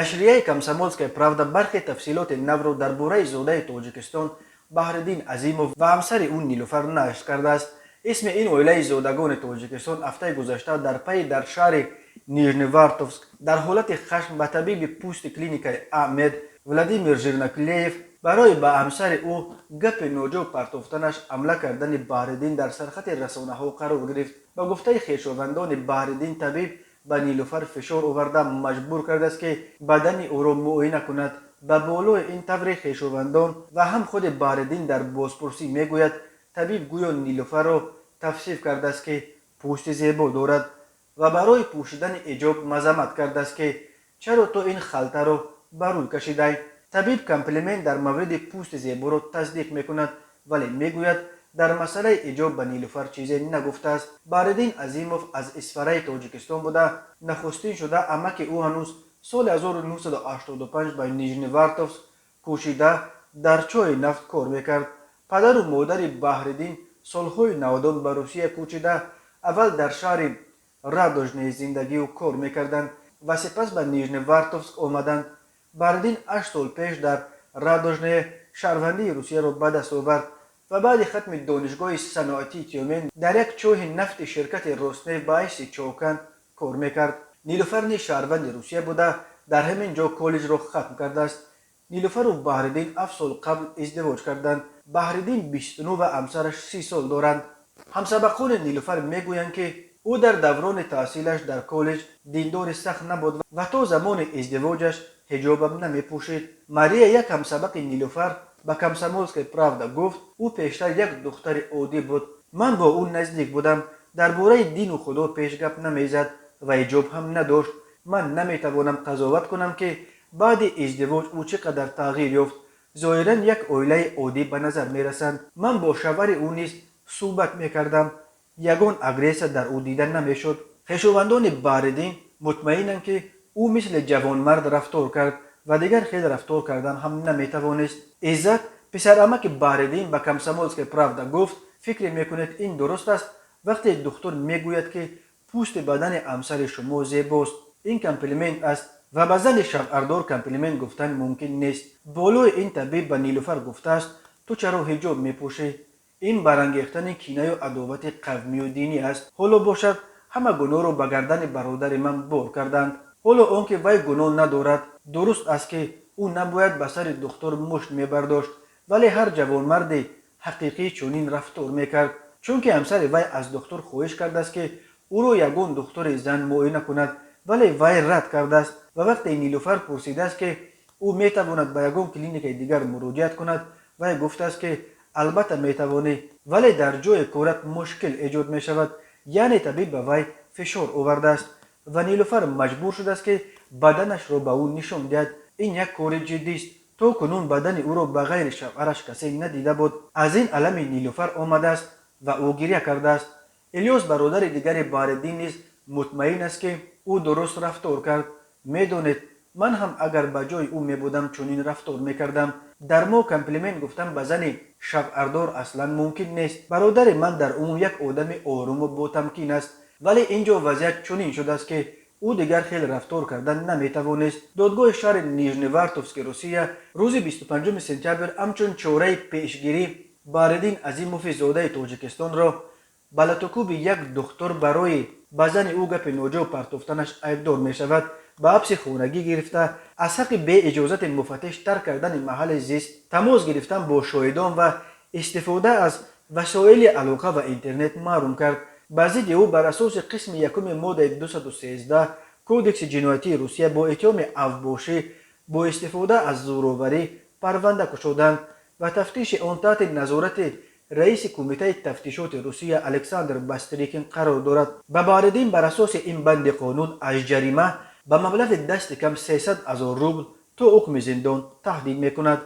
نشریه کمسمولسکای پراودا برخی تفصیلات نو را درباره زاده تاجیکستان بهردین عظیموف و همسر اون نیلوفر نشر کرده است. اسم این اویله زادگان تاجیکستان هفته گذشته در پی در شهر نیژنیوارتوفسک در حالت خشم به طبیب پوست کلینیکای احمد ولادیمیر ژیرناکلیف برای به همسر او گپ نوجو پرتافتنش حمله کردن بهردین در سرخط رسانه ها قرار گرفت. با گفته خویشاوندان بهردین، طبیب به نیلوفر فشار آورده مجبور کرده است که بدن او را معاینه کند. به بالای این طور خویشاوندان و هم خود بهردین در بازپرسی میگوید طبیب گویا نیلوفر را توصیف کرده است که پوست زیبا دارد و برای پوشیدن حجاب مذمت کرده است که چرا تو این خلطه را بر روی کشیده. طبیب کامپلیمنت در مورد پوست زیبا را تصدیق میکند ولی میگوید در مسئله حجاب به نیلوفر چیزی نگفته است. بهردین عظیموف از اسفره تاجیکستان بوده. نخستین شده عمک او هنوز سال 1985 به نیژنیوارتوفسک کوشیده در چای نفت کار میکرد. پدر و مادر بهردین سالهای 90 به روسیه کوچیده اول در شهر رادوژنی زندگی و کار میکردند و سپس به نیژنیوارتوفسک آمدند. بهردین 8 سال پیش در رادوژنی شهروندی روسیه را به دست آورد و بعد ختم دانشگاه صنعتی تیومن در یک چاه نفت شرکت روسنفت به حیث چاوکن کار میکرد. نیلوفر نیز شهروند روسیه بوده در همین جا کالج را ختم کرده است. نیلوفر و بهردین 7 سال قبل ازدواج کردند. بهردین 29 و همسرش 30 سال دارند. همسبقان نیلوفر میگویند که او در دوران تحصیلش در کالج دیندار سخت نبود و تا زمان ازدواجش حجابم نمیپوشید. ماریا یک همسبق نیلوفر به کمسمولسکای پراودا گفت او پیشتر یک دختر عادی بود. من با او نزدیک بودم. درباره دین و خدا پیش گپ نمیزد و حجاب هم نداشت. من نمیتوانم قضاوت کنم که بعد ازدواج او چقدر تغییر یافت. ظاهرا یک اویله عادی به نظر میرسند. من با شوهر او نیز صحبت میکردم. یگان اگریسه در او دیده نمیشد. خویشاوندان بهردین مطمئنند که او مثل جوانمرد رفتار کرد و دیگر خیلی رفتار کردن هم نمیتوانست. عزت پسر عمک بهردین به کمسمولسکای پراودا گفت فکر میکنید این درست است وقتی دکتر میگوید که پوست بدن همسر شما زیباست؟ این کامپلیمنت است و به زن شوهردار کامپلیمنت گفتن ممکن نیست. بالای این طبیب به نیلوفر گفته است تو چرا حجاب میپوشی؟ این برانگیختن کینه و عداوت قومی و دینی است. حالا باشد همه گناه را به گردن برادر من بار کردند. حالا آنکه وی گناه ندارد درست است که او نباید به سر دختر مشت میبرداشت ولی هر جوانمرد حقیقی چنین رفتار میکرد چون که همسر وی از دختر خواهش کرده است که او را یگان دختر زن معاینه کند ولی وی رد کرده است و وقتی نیلوفر پرسیده است که او میتواند به یگان کلینیک دیگر مراجعت کند وی گفته است که البته میتوانی ولی در جای کارت مشکل ایجاد میشود. یعنی طبیب به وی فشار آورده است و نیلوفر مجبور شده است که بدنش را به او نشان دهد. این یک کار جدی است. تا کنون بدن او را به غیر شوهرش کسی ندیده بود. از این علم نیلوفر آمده است و او گریه کرده است. الیاس برادر دیگر بهردین نیز مطمئن است که او درست رفتار کرد. میدانید من هم اگر به جای او میبودم چنین رفتار میکردم. در ما کامپلیمنت گفتم به زن شوهردار اصلا ممکن نیست. برادر من در عموم یک آدم آروم و با تمکین است ولی اینجا وضعیت چنین شده است که او دیگر خیلی رفتار کردن نمیتوانست. دادگاه شهر نیژنیوارتوفسک روسیه روز 25 سپتامبر همچون چاره پیشگیری بهردین عظیموف زاده تاجیکستان را به لطوکوب یک دختر برای به زن او گپ نوجو پرتافتنش عیبدار می شود. به حبس خانگی گرفته، از حق به اجازت مفتش ترک کردن محل زیست، تماس گرفتن با شاهدان و استفاده از وسایل علاقه و اینترنت محروم کرد. به ضد او بر اساس قسم یکم ماده 213 کودکس جنایتی روسیه با اتهام اوباشی با استفاده از زورآوری پرونده گشودند و تفتیش آن تحت نظارت رئیس کمیته تفتیشات روسیه الکساندر باستریکین قرار دارد. به بهردین بر اساس این بند قانون از جریمه به مبلغ دست کم 300,000 روبل تا حکم زندان تهدید میکند.